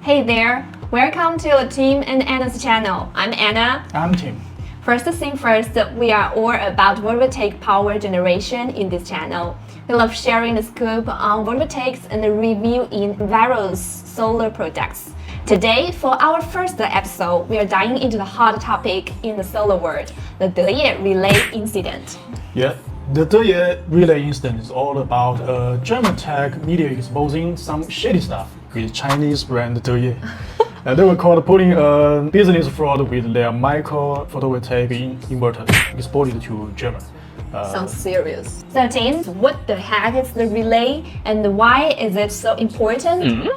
Hey there, welcome to Tim and Anna's channel. I'm Anna. I'm Tim. First thing first, we are all about photovoltaic power generation in this channel. We love sharing the scoop on photovoltaics and reviewing various solar projects. Today, for our first episode, we are diving into the hot topic in the solar world, the Deye relay incident. Yeah, the Deye relay incident is all about a German tech media exposing some shady stuff with Chinese brand Deye. They were caught putting a business fraud with their micro photovoltaic inverter exported to Germany. Sounds serious. So Tim, what the heck is the relay and why is it so important?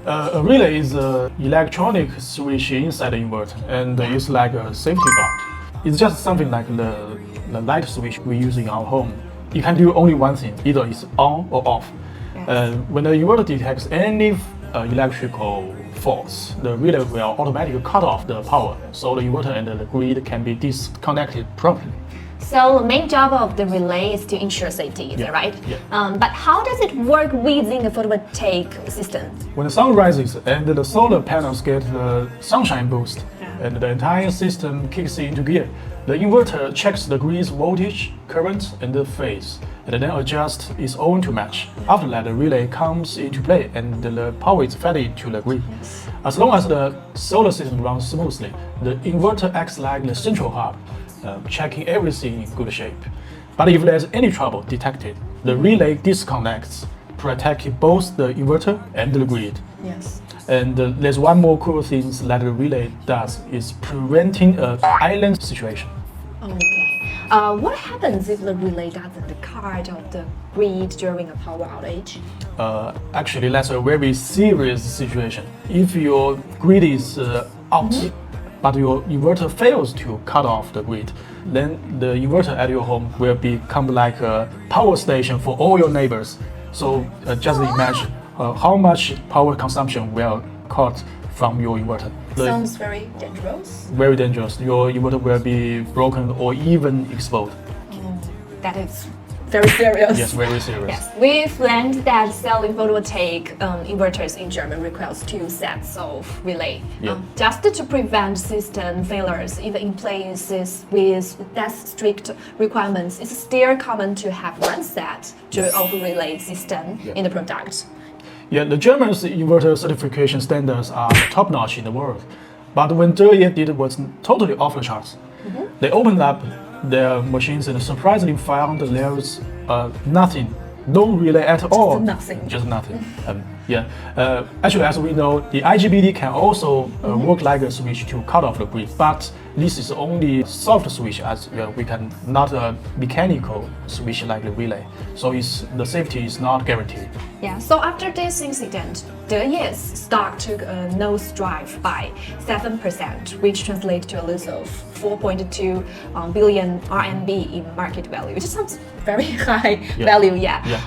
A relay is an electronic switch inside the inverter, and it's like a safety guard. It's just something like the light switch we use in our home. You can do only one thing, either it's on or off. Yes. When the inverter detects any electrical faults, the relay will automatically cut off the power, so the inverter and the grid can be disconnected properly. So the main job of the relay is to ensure safety, is that right? Yeah. But how does it work within the photovoltaic system? When the sun rises and the solar panels get the sunshine boost, and the entire system kicks into gear, the inverter checks the grid's voltage, current, and the phase, and then adjusts its own to match. After that, the relay comes into play and the power is fed into the grid. Yes. As long as the solar system runs smoothly, the inverter acts like the central hub, checking everything in good shape. But if there's any trouble detected, the relay disconnects, protecting both the inverter and the grid. Yes. And there's one more cool thing that the relay does is preventing an island situation. Okay. What happens if the relay doesn't cut off the grid during a power outage? Actually, that's a very serious situation. If your grid is out, but your inverter fails to cut off the grid, then the inverter at your home will become like a power station for all your neighbors. So just imagine how much power consumption will cut from your inverter. Sounds very dangerous. Very dangerous. Your inverter will be broken or even explode. That is very serious. Yes, very serious. Yes, we've learned that selling photovoltaic inverters in Germany requires two sets of relay. Yeah. Just to prevent system failures, even in places with less strict requirements, it's still common to have one set of relay system in the product. Yeah, the German's inverter certification standards are top-notch in the world. But when Deye did was totally off the charts. They opened up their machines and surprisingly found there's nothing, no relay at all. Nothing. Just nothing. Actually, as we know, the IGBT can also work like a switch to cut off the grid, but this is only soft switch, as we can not a mechanical switch like the relay. So the safety is not guaranteed. Yeah, so after this incident, Deye's stock took a nosedive by 7%, which translates to a loss of 4.2 billion RMB in market value, which sounds very high value,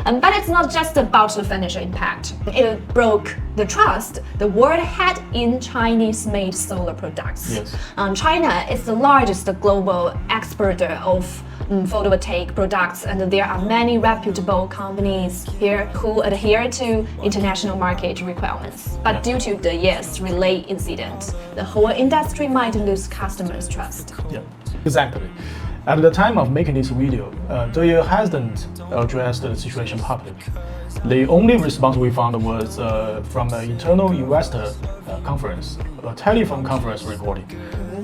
but it's not just about the financial impact. It broke the trust the world had in Chinese-made solar products. Yes. China is the largest global exporter of photovoltaic products, and there are many reputable companies here who adhere to international market requirements. But due to the relay incident, the whole industry might lose customers' trust. Yeah, exactly. At the time of making this video, Deye hasn't addressed the situation publicly. The only response we found was from an internal investor conference, a telephone conference recording.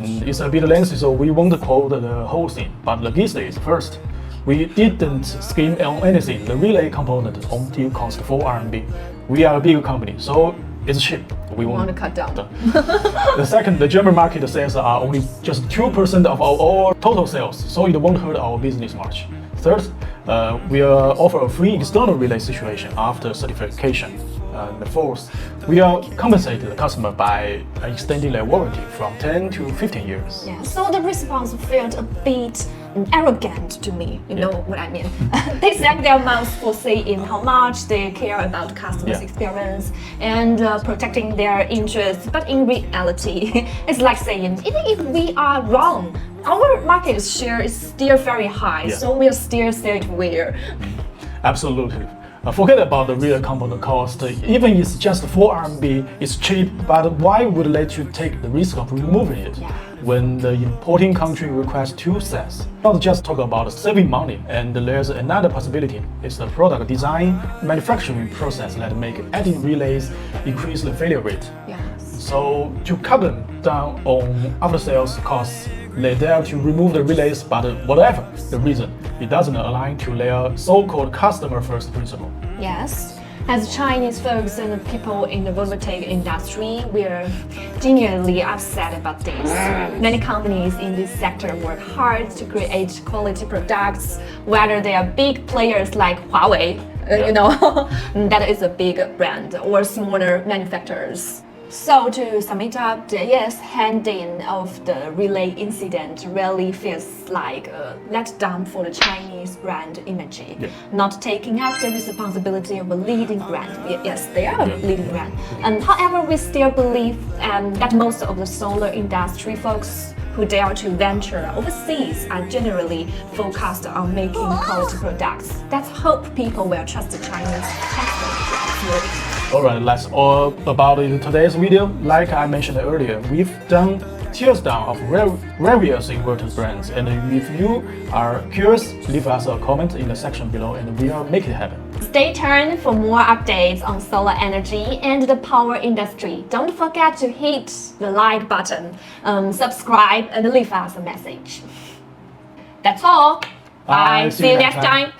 It's a bit lengthy, so we won't quote the whole thing, but the gist is, first, we didn't scheme on anything. The relay component only cost 4 RMB. We are a big company, so it's cheap. We want to cut down. The second, the German market sales are only just 2% of our all total sales, so it won't hurt our business much. Third, we offer a free external relay situation after certification. The fourth, we are compensating the customer by extending their warranty from 10 to 15 years. Yeah, so the response felt a bit arrogant to me, you know what I mean. They sang their mouths for saying how much they care about customers' experience and protecting their interests, but in reality, it's like saying, even if we are wrong, our market share is still very high, so we'll still say it where. Absolutely. Forget about the real component cost. Even it's just 4 RMB, it's cheap, but why would let you take the risk of removing it when the importing country requires 2 sets? Not just talk about saving money, and there's another possibility. It's the product design manufacturing process that make adding relays increase the failure rate. So to cut them down on after-sales costs, they dare to remove the relays, but whatever the reason, it doesn't align to their so-called customer-first principle. Yes. As Chinese folks and people in the photovoltaic industry, we're genuinely upset about this. Many companies in this sector work hard to create quality products, whether they are big players like Huawei, that is a big brand, or smaller manufacturers. So to sum it up, Deye's handling of the relay incident really feels like a letdown for the Chinese brand image, not taking up the responsibility of a leading brand. Yes, they are a leading brand. However, we still believe that most of the solar industry folks who dare to venture overseas are generally focused on making quality products. Let's hope people will trust the Chinese technology. Alright, that's all about it in today's video. Like I mentioned earlier, we've done tears down of various inverter brands, and if you are curious, leave us a comment in the section below and we'll make it happen. Stay tuned for more updates on solar energy and the power industry. Don't forget to hit the like button, subscribe, and leave us a message. That's all. Bye. See you next time.